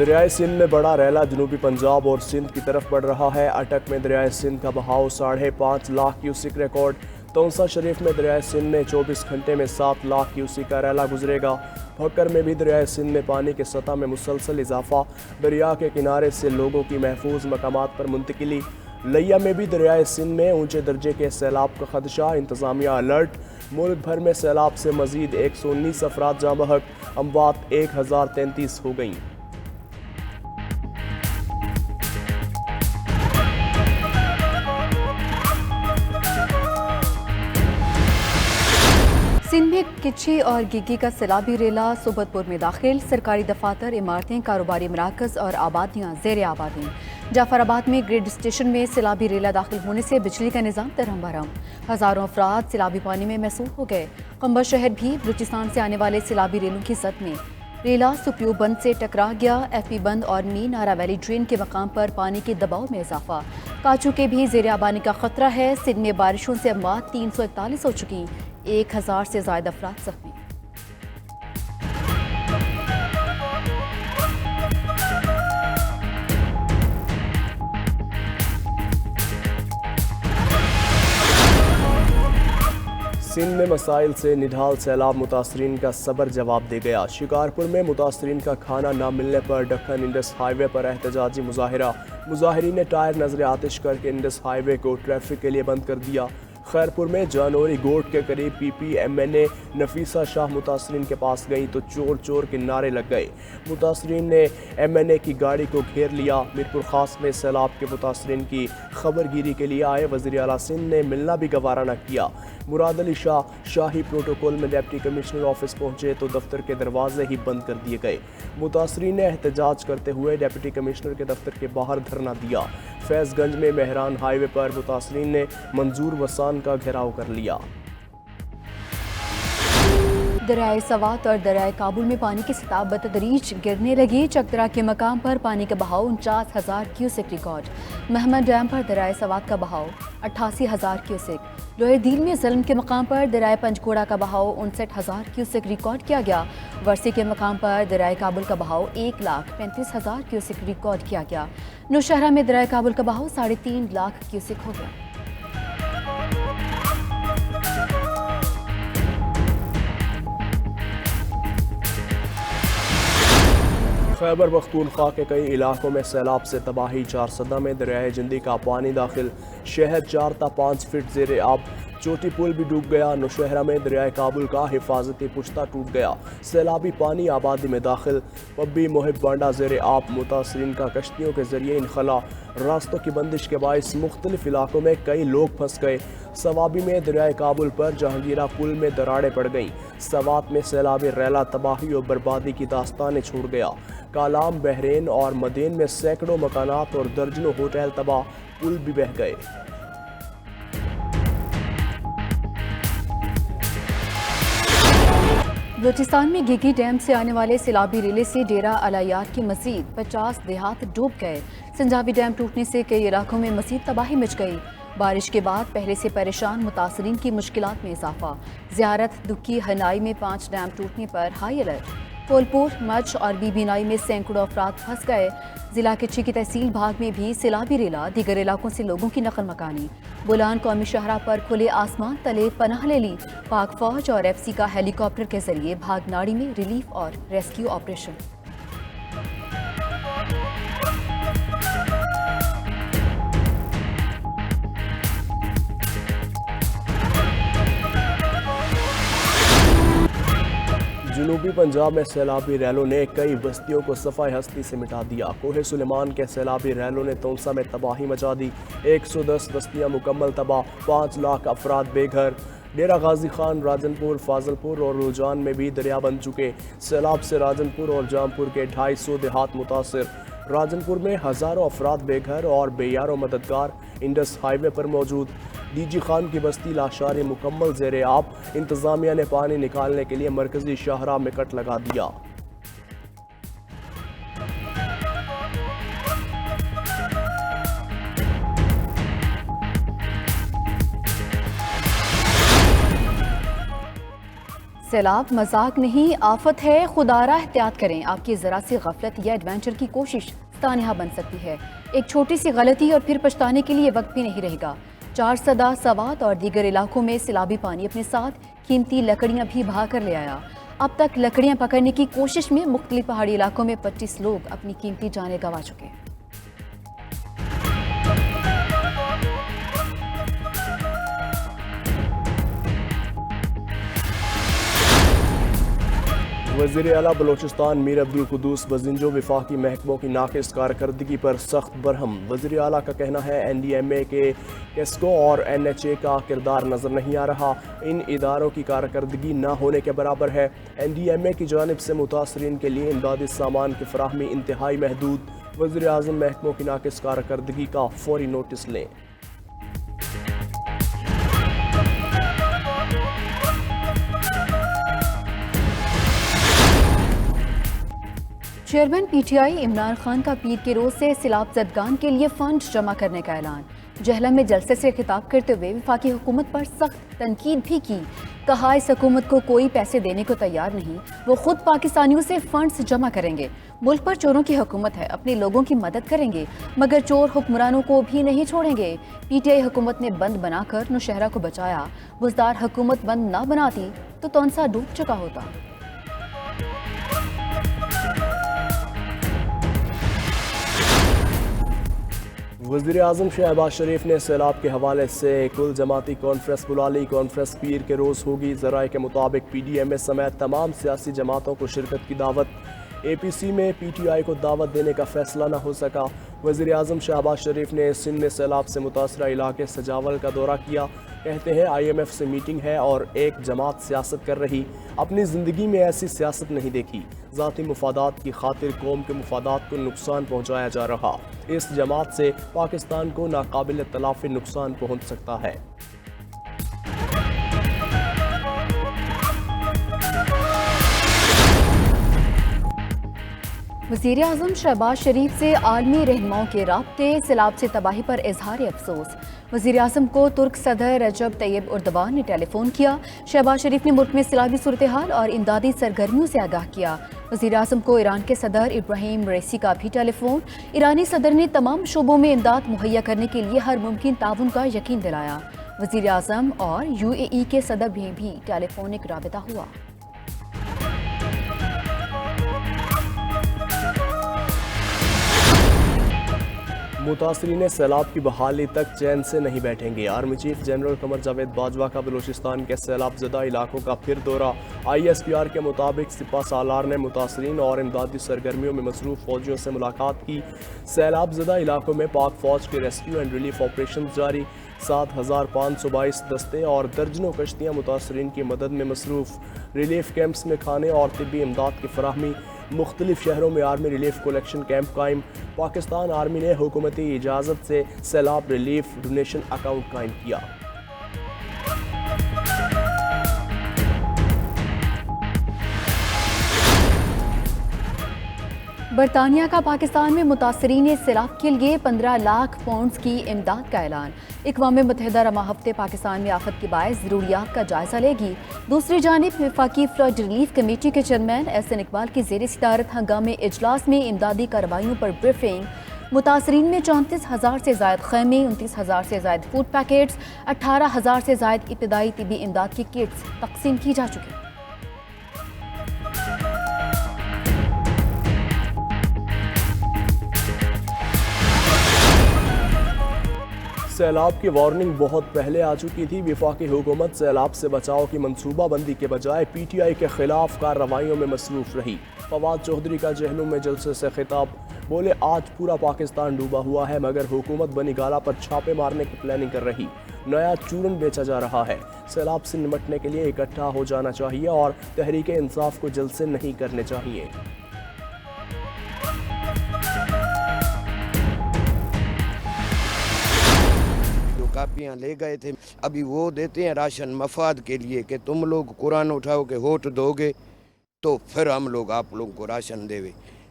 دریائے سندھ میں بڑا ریلا جنوبی پنجاب اور سندھ کی طرف بڑھ رہا ہے۔ اٹک میں دریائے سندھ کا بہاؤ 5.5 لاکھ کیوسک ریکارڈ۔ تونسا شریف میں دریائے سندھ میں 24 گھنٹے میں 7 لاکھ کیوسک کا ریلا گزرے گا۔ بھکر میں بھی دریائے سندھ میں پانی کی سطح میں مسلسل اضافہ، دریا کے کنارے سے لوگوں کی محفوظ مقامات پر منتقلی۔ لیا میں بھی دریائے سندھ میں اونچے درجے کے سیلاب کا خدشہ، انتظامیہ الرٹ۔ ملک بھر میں سیلاب سے مزید 119 افراد جاں بحق، اموات 1033 ہو گئیں۔ سندھ میں کچھی اور گگی کا سیلابی ریلا سوبت پور میں داخل، سرکاری دفاتر، عمارتیں، کاروباری مراکز اور آبادیاں زیر آبادی۔ جعفر آباد میں گریڈ اسٹیشن میں سیلابی ریلا داخل ہونے سے بجلی کا نظام درہم برہم، ہزاروں افراد سیلابی پانی میں محصور ہو گئے۔ قمبر شہر بھی بلوچستان سے آنے والے سیلابی ریلوں کی زد میں۔ ریلا سپیو بند سے ٹکرا گیا، ایف پی بند اور می نارا ویلی ڈرین کے مقام پر پانی کے دباؤ میں اضافہ۔ کاچو کے بھی زیر آبانی کا خطرہ ہے، سندھ میں بارشوں سے اموات 341 ہو چکی، 1000 سے زائد افراد زخمی۔ سندھ میں مسائل سے نڈھال سیلاب متاثرین کا صبر جواب دے گیا۔ شکارپور میں متاثرین کا کھانا نہ ملنے پر دکن انڈس ہائی وے پر احتجاجی مظاہرہ، مظاہرین نے ٹائر نظر آتش کر کے انڈس ہائی وے کو ٹریفک کے لیے بند کر دیا۔ خیرپور میں جانوری گوٹ کے قریب پی پی ایم این اے نفیسہ شاہ متاثرین کے پاس گئیں تو چور چور کے نعرے لگ گئے۔ متاثرین نے ایم این اے کی گاڑی کو گھیر لیا۔ میرپور خاص میں سیلاب کے متاثرین کی خبر گیری کے لیے آئے وزیر اعلیٰ سندھ نے ملنا بھی گوارا نہ کیا۔ مراد علی شاہ شاہی پروٹوکول میں ڈپٹی کمشنر آفس پہنچے تو دفتر کے دروازے ہی بند کر دیے گئے۔ متاثرین نے احتجاج کرتے ہوئے ڈپٹی کمشنر کے دفتر کے باہر دھرنا دیا۔ فیض گنج میں مہران ہائی وے پر متاثرین نے منظور وسان کا گھیراؤ کر لیا۔ دریائے سوات اور دریائے کابل میں پانی کی سطح بتدریج گرنے لگی۔ چکدرا کے مقام پر پانی کا بہاؤ 49,000 کیوسک ریکارڈ۔ محمد ڈیم پر دریائے سوات کا بہاؤ 88,000 کیوسک۔ لوئر دیل میں ظلم کے مقام پر دریائے پنجگوڑا کا بہاؤ 59,000 کیوسک ریکارڈ کیا گیا۔ ورسی کے مقام پر دریائے کابل کا بہاؤ 1,35,000 کیوسک ریکارڈ کیا گیا۔ نوشہرہ میں دریائے کابل کا بہاؤ 3.5 لاکھ کیوسک ہو گیا۔ خیبر پختونخوا کے کئی علاقوں میں سیلاب سے تباہی، 4 میں دریائے جندی کا پانی داخل، شہر 4 تا 5 فٹ زیر آب، چوٹی پل بھی ڈوب گیا۔ نوشہرہ میں دریائے کابل کا حفاظتی پشتہ ٹوٹ گیا، سیلابی پانی آبادی میں داخل، پبی محب بانڈا زیر آب، متاثرین کا کشتیوں کے ذریعے انخلا، راستوں کی بندش کے باعث مختلف علاقوں میں کئی لوگ پھنس گئے۔ سوابی میں دریائے کابل پر جہانگیرہ پل میں دراڑیں پڑ گئیں۔ سوات میں سیلابی ریلا تباہی اور بربادی کی داستانیں چھوڑ گیا۔ کالام، بحرین اور مدین میں سینکڑوں مکانات اور درجنوں ہوٹل تباہ، پل بھی بہہ گئے۔ بلوچستان میں گگی ڈیم سے آنے والے سیلابی ریلے سے ڈیرہ الایات کی مزید 50 دیہات ڈوب گئے۔ سنجاوی ڈیم ٹوٹنے سے کئی علاقوں میں مزید تباہی مچ گئی۔ بارش کے بعد پہلے سے پریشان متاثرین کی مشکلات میں اضافہ۔ زیارت، دکی، ہنائی میں 5 ڈیم ٹوٹنے پر ہائی الرٹ۔ پھولپور، مچھ اور بی بی نائی میں سینکڑوں افراد پھنس گئے۔ ضلع کچھی کی تحصیل بھاگ میں بھی سیلابی ریلا، دیگر علاقوں سے لوگوں کی نقل مکانی۔ بولان قومی شاہراہ پر کھلے آسمان تلے پناہ لے لی۔ پاک فوج اور ایف سی کا ہیلی کاپٹر کے ذریعے بھاگ ناڑی میں ریلیف اور ریسکیو آپریشن۔ جنوبی پنجاب میں سیلابی ریلوں نے کئی بستیوں کو صفحہ ہستی سے مٹا دیا۔ کوہ سلیمان کے سیلابی ریلوں نے تونسا میں تباہی مچا دی، 110 بستیاں مکمل تباہ، 5 لاکھ افراد بے گھر۔ ڈیرہ غازی خان، راجن پور، فاضل پور اور روجان میں بھی دریا بن چکے۔ سیلاب سے راجن پور اور جام پور کے 250 دیہات متاثر۔ راجن پور میں ہزاروں افراد بے گھر اور بے یارو مددگار انڈس ہائی وے پر موجود۔ ڈی جی خان کی بستی لاشاری مکمل زیر آب، انتظامیہ نے پانی نکالنے کے لیے مرکزی شاہراہ میں کٹ لگا دیا۔ سیلاب مذاق نہیں، آفت ہے، خدارہ احتیاط کریں۔ آپ کی ذرا سی غفلت یا ایڈونچر کی کوشش سانحہ بن سکتی ہے۔ ایک چھوٹی سی غلطی اور پھر پچھتانے کے لیے وقت بھی نہیں رہے گا۔ چارسدہ، سوات اور دیگر علاقوں میں سیلابی پانی اپنے ساتھ قیمتی لکڑیاں بھی بہا کر لے آیا۔ اب تک لکڑیاں پکڑنے کی کوشش میں مختلف پہاڑی علاقوں میں 25 لوگ اپنی قیمتی جانیں گنوا چکے ہیں۔ وزیر اعلیٰ بلوچستان میر عبدالقدوس بزنجو وفاقی محکموں کی ناقص کارکردگی پر سخت برہم۔ وزیر اعلیٰ کا کہنا ہے این ڈی ایم اے کے کیسکو اور این ایچ اے کا کردار نظر نہیں آ رہا، ان اداروں کی کارکردگی نہ ہونے کے برابر ہے۔ این ڈی ایم اے کی جانب سے متاثرین کے لیے امدادی سامان کی فراہمی انتہائی محدود۔ وزیر اعظم محکموں کی ناقص کارکردگی کا فوری نوٹس لیں۔ Chairman P T I Imran Khan کا پیر کے روز سے سیلاب زدگان کے لیے فنڈ جمع کرنے کا اعلان۔ جہلم میں جلسے سے خطاب کرتے ہوئے وفاقی حکومت پر سخت تنقید بھی کی۔ کہا اس حکومت کو کوئی پیسے دینے کو تیار نہیں، وہ خود پاکستانیوں سے فنڈز جمع کریں گے۔ ملک پر چوروں کی حکومت ہے، اپنے لوگوں کی مدد کریں گے مگر چور حکمرانوں کو بھی نہیں چھوڑیں گے۔ پی ٹی آئی حکومت نے بند بنا کر نوشہرہ کو بچایا، بزدار حکومت بند نہ بناتی تو تونسا ڈوب چکا ہوتا۔ وزیر اعظم شہباز شریف نے سیلاب کے حوالے سے کل جماعتی کانفرنس بلا لی۔ کانفرنس پیر کے روز ہوگی۔ ذرائع کے مطابق پی ڈی ایم اے سمیت تمام سیاسی جماعتوں کو شرکت کی دعوت۔ اے پی سی میں پی ٹی آئی کو دعوت دینے کا فیصلہ نہ ہو سکا۔ وزیر اعظم شہباز شریف نے سندھ میں سیلاب سے متاثرہ علاقے سجاول کا دورہ کیا۔ کہتے ہیں آئی ایم ایف سے میٹنگ ہے اور ایک جماعت سیاست کر رہی، اپنی زندگی میں ایسی سیاست نہیں دیکھی، ذاتی مفادات کی خاطر قوم کے مفادات کو نقصان پہنچایا جا رہا، اس جماعت سے پاکستان کو ناقابل تلافی نقصان پہنچ سکتا ہے۔ وزیر اعظم شہباز شریف سے عالمی رہنماؤں کے رابطے، سیلاب سے تباہی پر اظہار افسوس۔ وزیر اعظم کو ترک صدر رجب طیب اردوان نے ٹیلی فون کیا۔ شہباز شریف نے ملک میں سیلابی صورتحال اور امدادی سرگرمیوں سے آگاہ کیا۔ وزیر اعظم کو ایران کے صدر ابراہیم ریسی کا بھی ٹیلی فون۔ ایرانی صدر نے تمام شعبوں میں امداد مہیا کرنے کے لیے ہر ممکن تعاون کا یقین دلایا۔ وزیر اعظم اور یو اے ای کے صدر میں بھی ٹیلی فونک رابطہ ہوا۔ متاثرین سیلاب کی بحالی تک چین سے نہیں بیٹھیں گے۔ Army chief general Qamar Javed Bajwa کا بلوچستان کے سیلاب زدہ علاقوں کا پھر دورہ۔ آئی ایس پی آر کے مطابق سپہ سالار نے متاثرین اور امدادی سرگرمیوں میں مصروف فوجیوں سے ملاقات کی۔ سیلاب زدہ علاقوں میں پاک فوج کے ریسکیو اینڈ ریلیف آپریشنز جاری۔ 7522 دستے اور درجنوں کشتیاں متاثرین کی مدد میں مصروف۔ ریلیف کیمپس میں کھانے اور طبی امداد کی فراہمی۔ مختلف شہروں میں آرمی ریلیف کلیکشن کیمپ قائم۔ پاکستان آرمی نے حکومتی اجازت سے سیلاب ریلیف ڈونیشن اکاؤنٹ قائم کیا۔ برطانیہ کا پاکستان میں متاثرین سیلاب کے لیے 15 لاکھ پاؤنڈز کی امداد کا اعلان۔ اقوام متحدہ رواں ہفتے پاکستان میں آفت کے باعث ضروریات کا جائزہ لے گی۔ دوسری جانب وفاقی فلڈ ریلیف کمیٹی کے چیئرمین احسن اقبال کی زیر صدارت ہنگامی اجلاس میں امدادی کارروائیوں پر بریفنگ۔ متاثرین میں 34,000 سے زائد خیمے، 29,000 سے زائد فوڈ پیکٹس، 18,000 سے زائد ابتدائی طبی امداد کی کٹس تقسیم کی جا چکی۔ سیلاب کی وارننگ بہت پہلے آ چکی تھی۔ وفاقی حکومت سیلاب سے بچاؤ کی منصوبہ بندی کے بجائے پی ٹی آئی کے خلاف کارروائیوں میں مصروف رہی۔ فواد چودھری کا جہلم میں جلسے سے خطاب، بولے آج پورا پاکستان ڈوبا ہوا ہے مگر حکومت بنی گالہ پر چھاپے مارنے کی پلاننگ کر رہی، نیا چورن بیچا جا رہا ہے۔ سیلاب سے نمٹنے کے لیے اکٹھا ہو جانا چاہیے اور تحریک انصاف کو جلسے نہیں کرنے چاہیے۔ کاپیاں لے گئے تھے، ابھی وہ دیتے ہیں راشن مفاد کے لیے کہ تم لوگ قرآن اٹھاؤ کے ووٹ دو گے تو پھر ہم لوگ آپ لوگوں کو راشن دے گے۔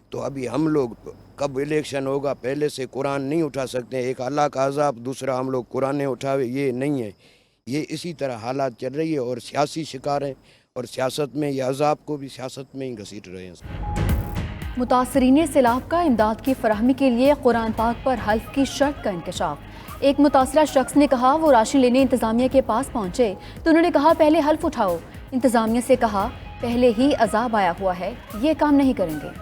تو ابھی ہم لوگ کب الیکشن ہوگا پہلے سے قرآن نہیں اٹھا سکتے، ایک اللہ کا عذاب، دوسرا ہم لوگ قرآن اٹھاوے، یہ نہیں ہے۔ یہ اسی طرح حالات چل رہی ہے اور سیاسی شکار ہیں اور سیاست میں یہ عذاب کو بھی سیاست میں ہی گھسیٹ رہے ہیں. متاثرین سیلاب کا امداد کی فراہمی کے لیے قرآن پاک پر حلف کی شرط کا انکشاف. ایک متاثرہ شخص نے کہا وہ راشن لینے انتظامیہ کے پاس پہنچے تو انہوں نے کہا پہلے حلف اٹھاؤ. انتظامیہ سے کہا پہلے ہی عذاب آیا ہوا ہے، یہ کام نہیں کریں گے.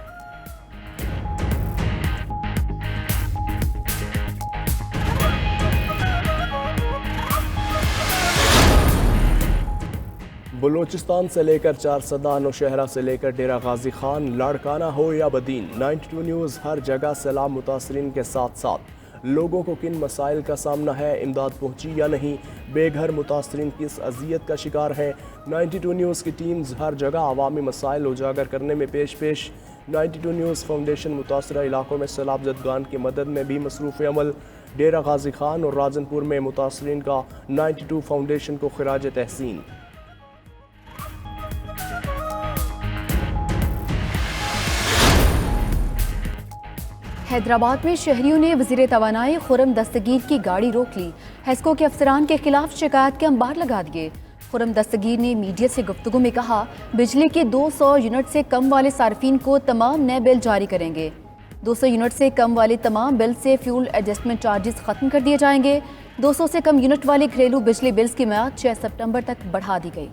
بلوچستان سے لے کر چارسدہ، نوشہرہ سے لے کر ڈیرہ غازی خان، لاڑکانہ ہو یا بدین، 92 نیوز ہر جگہ سیلاب متاثرین کے ساتھ ساتھ لوگوں کو کن مسائل کا سامنا ہے، امداد پہنچی یا نہیں، بے گھر متاثرین کس اذیت کا شکار ہیں. 92 نیوز کی ٹیمز ہر جگہ عوامی مسائل اجاگر کرنے میں پیش. 92 نیوز فاؤنڈیشن متاثرہ علاقوں میں سیلاب زدگان کی مدد میں بھی مصروف عمل. ڈیرہ غازی خان اور راجن پور میں متاثرین کا 92 فاؤنڈیشن کو خراج تحسین. حیدرآباد میں شہریوں نے وزیر توانائی خرم دستگیر کی گاڑی روک لی. ہیسکو کے افسران کے خلاف شکایت کے انبار لگا دیے. خرم دستگیر نے میڈیا سے گفتگو میں کہا بجلی کے 200 یونٹ سے کم والے صارفین کو تمام نئے بل جاری کریں گے. 200 یونٹ سے کم والے تمام بل سے فیول ایڈجسٹمنٹ چارجز ختم کر دیے جائیں گے. 200 سے کم یونٹ والے گھریلو بجلی بلز کی میعاد 6 ستمبر تک بڑھا دی گئی.